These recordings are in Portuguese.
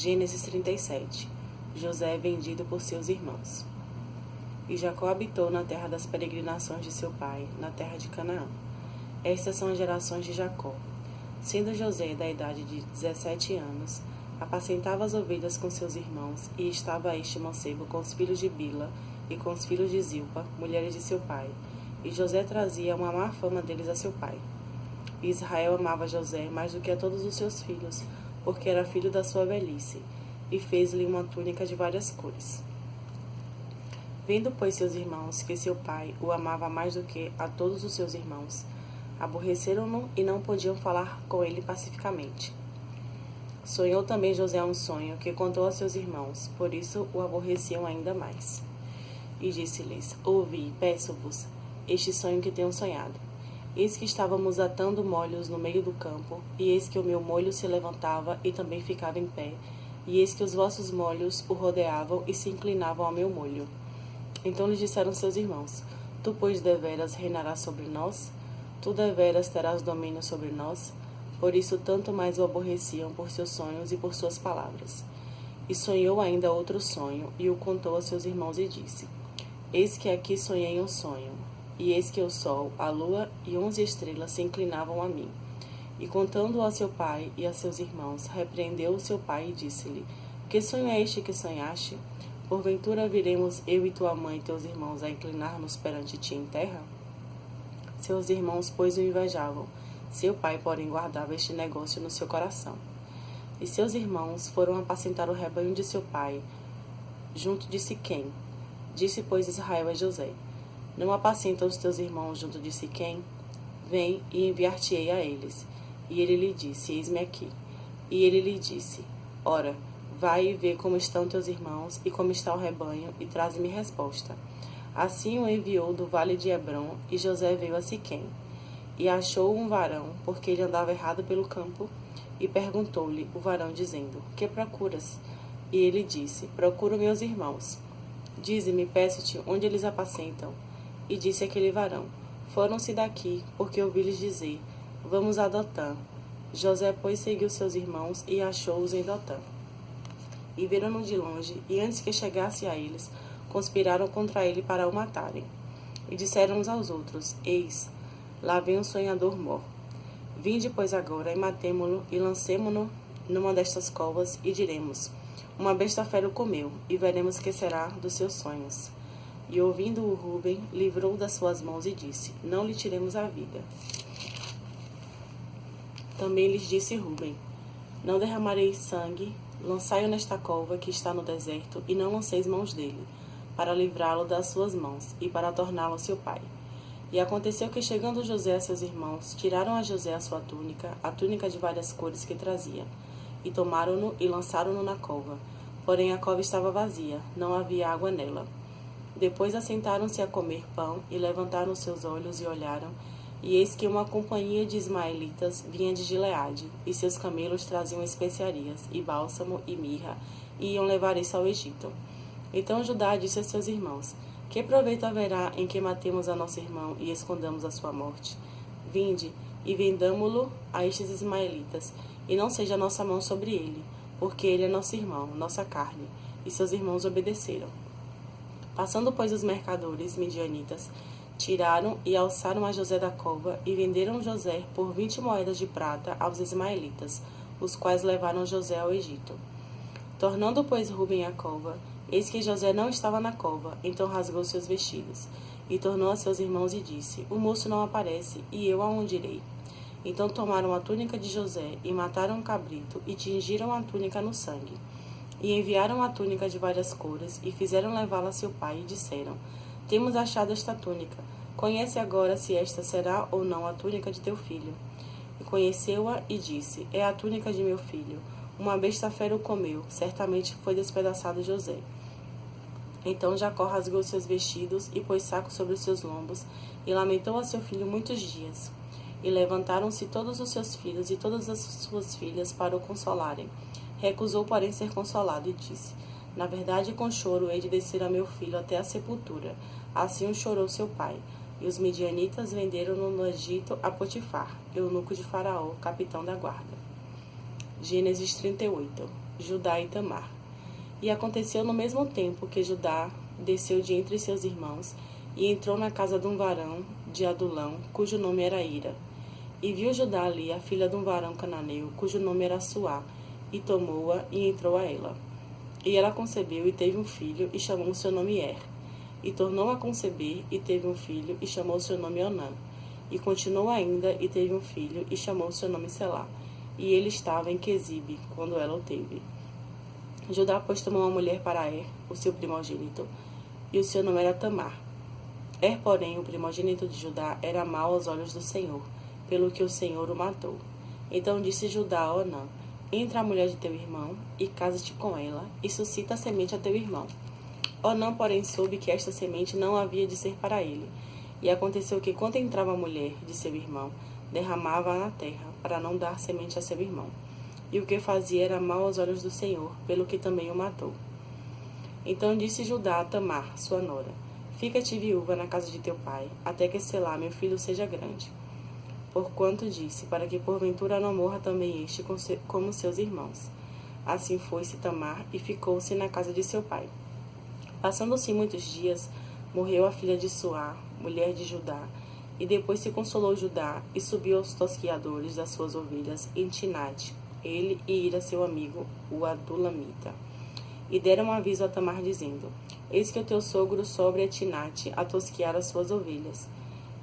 Gênesis 37. José é vendido por seus irmãos. E Jacó habitou na terra das peregrinações de seu pai, na terra de Canaã. Estas são as gerações de Jacó. Sendo José da idade de 17 anos, apacentava as ovelhas com seus irmãos, e estava este mancebo com os filhos de Bila e com os filhos de Zilpa, mulheres de seu pai. E José trazia uma má fama deles a seu pai. E Israel amava José mais do que a todos os seus filhos, porque era filho da sua velhice, e fez-lhe uma túnica de várias cores. Vendo, pois, seus irmãos que seu pai o amava mais do que a todos os seus irmãos, aborreceram-no e não podiam falar com ele pacificamente. Sonhou também José um sonho que contou a seus irmãos, por isso o aborreciam ainda mais. E disse-lhes: Ouvi, peço-vos, este sonho que tenho sonhado. Eis que estávamos atando molhos no meio do campo, e eis que o meu molho se levantava e também ficava em pé, e eis que os vossos molhos o rodeavam e se inclinavam ao meu molho. Então lhes disseram seus irmãos: Tu, pois, deveras reinarás sobre nós? Tu deveras terás domínio sobre nós? Por isso tanto mais o aborreciam por seus sonhos e por suas palavras. E sonhou ainda outro sonho, e o contou a seus irmãos e disse: Eis que aqui sonhei um sonho, e eis que o sol, a lua e 11 estrelas se inclinavam a mim. E contando-o a seu pai e a seus irmãos, repreendeu o seu pai e disse-lhe: Que sonho é este que sonhaste? Porventura viremos eu e tua mãe e teus irmãos a inclinar-nos perante ti em terra? Seus irmãos, pois, o invejavam. Seu pai, porém, guardava este negócio no seu coração. E seus irmãos foram apacentar o rebanho de seu pai, junto de Siquém. Disse, pois, Israel a José: Não apacentam os teus irmãos junto de Siquém? Vem e enviar-te-ei a eles. E ele lhe disse: Eis-me aqui. E ele lhe disse: Ora, vai e vê como estão teus irmãos e como está o rebanho, e traze-me resposta. Assim o enviou do vale de Hebrom, e José veio a Siquém. E achou um varão, porque ele andava errado pelo campo, e perguntou-lhe o varão, dizendo: Que procuras? E ele disse: Procuro meus irmãos. Dize-me, peço-te, onde eles apacentam. E disse aquele varão: Foram-se daqui, porque ouvi-lhes dizer: Vamos a Dotã. José, pois, seguiu seus irmãos e achou-os em Dotã. E viram-no de longe, e antes que chegasse a eles, conspiraram contra ele para o matarem. E disseram uns aos outros: Eis, lá vem um sonhador mor. Vinde, pois, agora, e matemo-lo, e lancemo-no numa destas covas, e diremos: Uma besta fera o comeu, e veremos que será dos seus sonhos. E ouvindo-o Rúben, livrou das suas mãos e disse: Não lhe tiremos a vida. Também lhes disse Rúben: Não derramareis sangue, lançai-o nesta cova que está no deserto, e não lanceis mãos dele, para livrá-lo das suas mãos, e para torná-lo seu pai. E aconteceu que, chegando José a seus irmãos, tiraram a José a sua túnica, a túnica de várias cores que trazia, e tomaram-no e lançaram-no na cova. Porém a cova estava vazia, não havia água nela. Depois assentaram-se a comer pão, e levantaram seus olhos e olharam, e eis que uma companhia de ismaelitas vinha de Gileade, e seus camelos traziam especiarias, e bálsamo, e mirra, e iam levar isso ao Egito. Então Judá disse a seus irmãos: Que proveito haverá em que matemos a nosso irmão e escondamos a sua morte? Vinde, e vendamo-lo a estes ismaelitas, e não seja a nossa mão sobre ele, porque ele é nosso irmão, nossa carne. E seus irmãos obedeceram. Passando, pois, os mercadores midianitas, tiraram e alçaram a José da cova, e venderam José por 20 moedas de prata aos ismaelitas, os quais levaram José ao Egito. Tornando, pois, Rúben à cova, eis que José não estava na cova, então rasgou seus vestidos, e tornou a seus irmãos e disse: O moço não aparece, e eu aonde irei? Então tomaram a túnica de José, e mataram um cabrito, e tingiram a túnica no sangue. E enviaram a túnica de várias cores, e fizeram levá-la a seu pai, e disseram: Temos achado esta túnica. Conhece agora se esta será ou não a túnica de teu filho. E conheceu-a e disse: É a túnica de meu filho. Uma besta fera o comeu, certamente foi despedaçado José. Então Jacó rasgou seus vestidos e pôs saco sobre os seus lombos, e lamentou a seu filho muitos dias. E levantaram-se todos os seus filhos e todas as suas filhas para o consolarem. Recusou, porém, ser consolado, e disse: Na verdade, com choro hei de descer a meu filho até a sepultura. Assim o chorou seu pai. E os midianitas venderam-no no Egito a Potifar, eunuco de Faraó, capitão da guarda. Gênesis 38. Judá e Tamar. E aconteceu no mesmo tempo que Judá desceu de entre seus irmãos e entrou na casa de um varão de Adulão, cujo nome era Ira. E viu Judá ali a filha de um varão cananeu, cujo nome era Suá, e tomou-a e entrou a ela. E ela concebeu e teve um filho, e chamou o seu nome Er. E tornou a conceber e teve um filho, e chamou o seu nome Onã. E continuou ainda e teve um filho, e chamou o seu nome Selá. E ele estava em Quezibe, quando ela o teve. Judá, pois, tomou uma mulher para Er, o seu primogênito, e o seu nome era Tamar. Er, porém, o primogênito de Judá, era mau aos olhos do Senhor, pelo que o Senhor o matou. Então disse Judá a Onã: entra a mulher de teu irmão, e casa-te com ela, e suscita a semente a teu irmão. Onã, porém, soube que esta semente não havia de ser para ele. E aconteceu que, quando entrava a mulher de seu irmão, derramava-a na terra, para não dar semente a seu irmão. E o que fazia era mau aos olhos do Senhor, pelo que também o matou. Então disse Judá a Tamar, sua nora: fica-te viúva na casa de teu pai, até que Selá, meu filho, seja grande. Porquanto disse, para que porventura não morra também este como seus irmãos. Assim foi-se Tamar, e ficou-se na casa de seu pai. Passando-se muitos dias, morreu a filha de Suá, mulher de Judá, e depois se consolou Judá, e subiu aos tosquiadores das suas ovelhas em Tinate, ele e Ira seu amigo, o Adulamita. E deram aviso a Tamar, dizendo: eis que o teu sogro sobe a Tinate a tosquiar as suas ovelhas.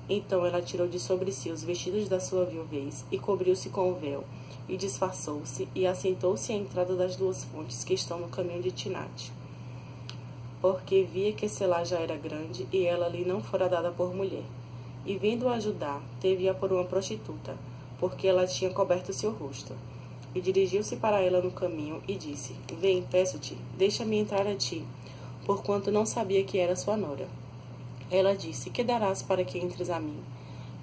Então ela tirou de sobre si os vestidos da sua viuvez, e cobriu-se com o véu, e disfarçou-se, e assentou-se à entrada das duas fontes que estão no caminho de Tinate. Porque via que Selá já era grande, e ela lhe não fora dada por mulher. E vendo-a Judá, teve-a por uma prostituta, porque ela tinha coberto seu rosto. E dirigiu-se para ela no caminho, e disse: vem, peço-te, deixa-me entrar a ti, porquanto não sabia que era sua nora. Ela disse: que darás para que entres a mim?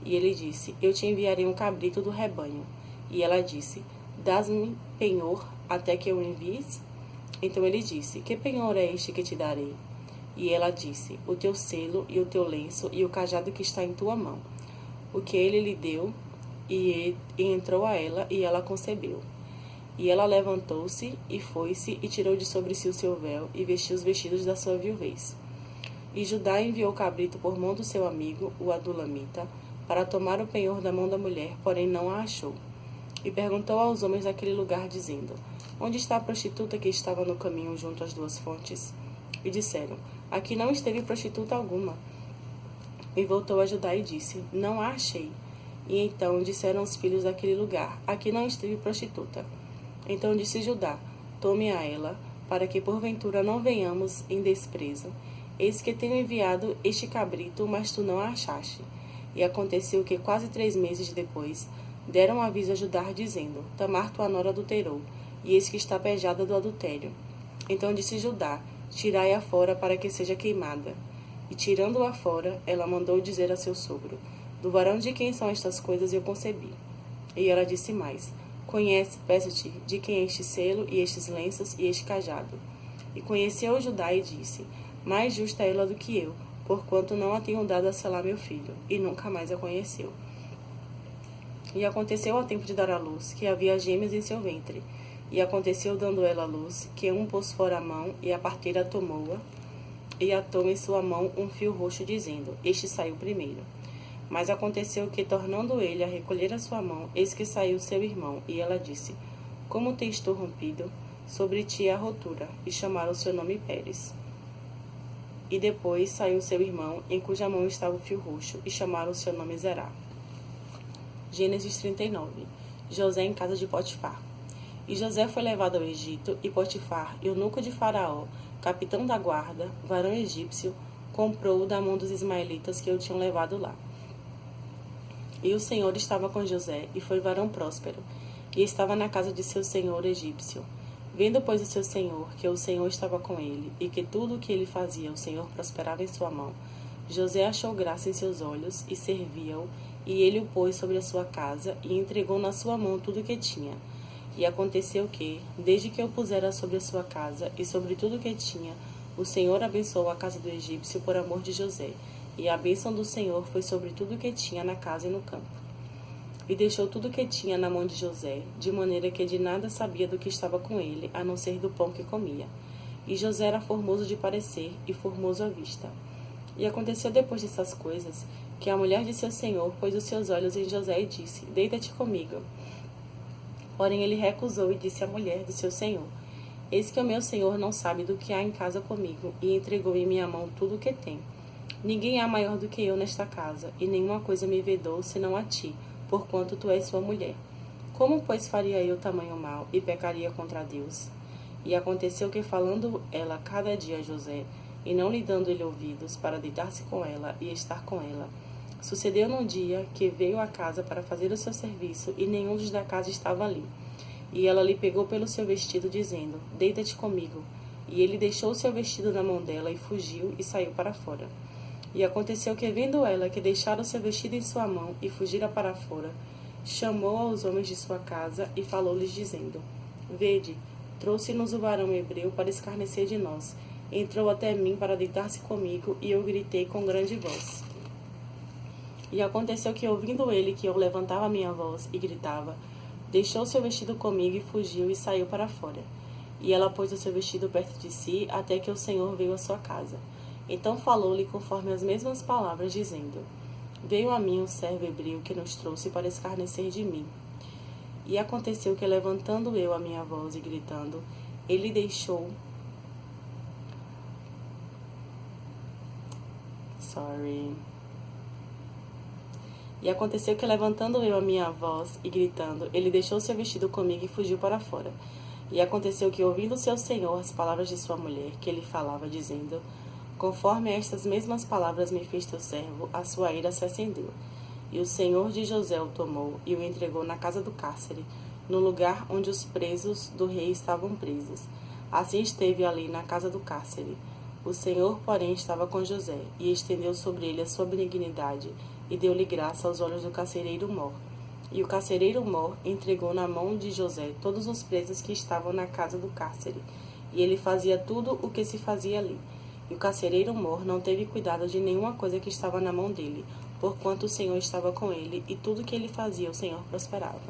E ele disse: eu te enviarei um cabrito do rebanho. E ela disse: dás-me penhor até que eu envies? Então ele disse: que penhor é este que te darei? E ela disse: o teu selo e o teu lenço e o cajado que está em tua mão. O que ele lhe deu, e entrou a ela, e ela concebeu. E ela levantou-se, e foi-se, e tirou de sobre si o seu véu, e vestiu os vestidos da sua viuvez. E Judá enviou o cabrito por mão do seu amigo, o Adulamita, para tomar o penhor da mão da mulher, porém não a achou. E perguntou aos homens daquele lugar, dizendo: onde está a prostituta que estava no caminho junto às duas fontes? E disseram: aqui não esteve prostituta alguma. E voltou a Judá e disse: não a achei. E então disseram os filhos daquele lugar: aqui não esteve prostituta. Então disse Judá: tome a ela, para que porventura não venhamos em desprezo. Eis que tenho enviado este cabrito, mas tu não a achaste. E aconteceu que quase 3 meses depois, deram aviso a Judá, dizendo: Tamar tua nora adulterou, e eis que está pejada do adultério. Então disse Judá: tirai-a fora para que seja queimada. E tirando-a fora, ela mandou dizer a seu sogro: do varão de quem são estas coisas eu concebi. E ela disse mais: conhece, peço-te, de quem é este selo, e estes lenços, e este cajado. E conheceu Judá e disse: mais justa é ela do que eu, porquanto não a tenho dado a Selá meu filho, e nunca mais a conheceu. E aconteceu ao tempo de dar à luz, que havia gêmeos em seu ventre. E aconteceu, dando ela à luz, que um pôs fora a mão, e a parteira tomou-a, e atou em sua mão um fio roxo, dizendo: este saiu primeiro. Mas aconteceu que, tornando ele a recolher a sua mão, eis que saiu seu irmão, e ela disse: como tens tu rompido? Sobre ti a rotura, e chamaram o seu nome Pérez. E depois saiu seu irmão, em cuja mão estava o fio roxo, e chamaram o seu nome Zerá. Gênesis 39. José em casa de Potifar. E José foi levado ao Egito, e Potifar, eunuco de Faraó, capitão da guarda, varão egípcio, comprou-o da mão dos ismaelitas que o tinham levado lá. E o Senhor estava com José, e foi varão próspero, e estava na casa de seu senhor egípcio. Vendo, pois, o seu senhor, que o Senhor estava com ele, e que tudo o que ele fazia o Senhor prosperava em sua mão, José achou graça em seus olhos, e servia-o, e ele o pôs sobre a sua casa, e entregou na sua mão tudo o que tinha. E aconteceu que, desde que o pusera sobre a sua casa, e sobre tudo o que tinha, o Senhor abençoou a casa do egípcio por amor de José, e a bênção do Senhor foi sobre tudo o que tinha na casa e no campo. e deixou tudo o que tinha na mão de José, de maneira que de nada sabia do que estava com ele, a não ser do pão que comia. E José era formoso de parecer e formoso à vista. E aconteceu depois dessas coisas, que a mulher de seu senhor pôs os seus olhos em José e disse: Deita-te comigo. Porém ele recusou e disse à mulher do seu senhor: Eis que o meu senhor não sabe do que há em casa comigo, e entregou em minha mão tudo o que tem. Ninguém há maior do que eu nesta casa, e nenhuma coisa me vedou senão a ti, porquanto tu és sua mulher. Como, pois, faria eu tamanho mal, e pecaria contra Deus? E aconteceu que, falando ela cada dia a José, e não lhe dando ele ouvidos, para deitar-se com ela e estar com ela, sucedeu num dia que veio à casa para fazer o seu serviço, e nenhum dos da casa estava ali. E ela lhe pegou pelo seu vestido, dizendo: Deita-te comigo. E ele deixou o seu vestido na mão dela, e fugiu, e saiu para fora. E aconteceu que, vendo ela que deixara o seu vestido em sua mão, e fugira para fora, chamou aos homens de sua casa, e falou-lhes, dizendo: Vede, trouxe-nos o varão hebreu para escarnecer de nós. Entrou até mim para deitar-se comigo, e eu gritei com grande voz. E aconteceu que, ouvindo ele que eu levantava a minha voz e gritava, deixou seu vestido comigo e fugiu e saiu para fora. E ela pôs o seu vestido perto de si, até que o Senhor veio à sua casa. Então falou-lhe conforme as mesmas palavras, dizendo: Veio a mim um servo hebreu que nos trouxe para escarnecer de mim. E aconteceu que, levantando eu a minha voz e gritando, ele deixou... E aconteceu que, levantando eu a minha voz e gritando, ele deixou seu vestido comigo e fugiu para fora. E aconteceu que, ouvindo seu senhor as palavras de sua mulher, que ele falava, dizendo: Conforme estas mesmas palavras me fez teu servo, a sua ira se acendeu. E o senhor de José o tomou e o entregou na casa do cárcere, no lugar onde os presos do rei estavam presos. Assim esteve ali na casa do cárcere. O Senhor, porém, estava com José, e estendeu sobre ele a sua benignidade, e deu-lhe graça aos olhos do carcereiro Mor. E o carcereiro Mor entregou na mão de José todos os presos que estavam na casa do cárcere, e ele fazia tudo o que se fazia ali. E o carcereiro Mor não teve cuidado de nenhuma coisa que estava na mão dele, porquanto o Senhor estava com ele, e tudo que ele fazia o Senhor prosperava.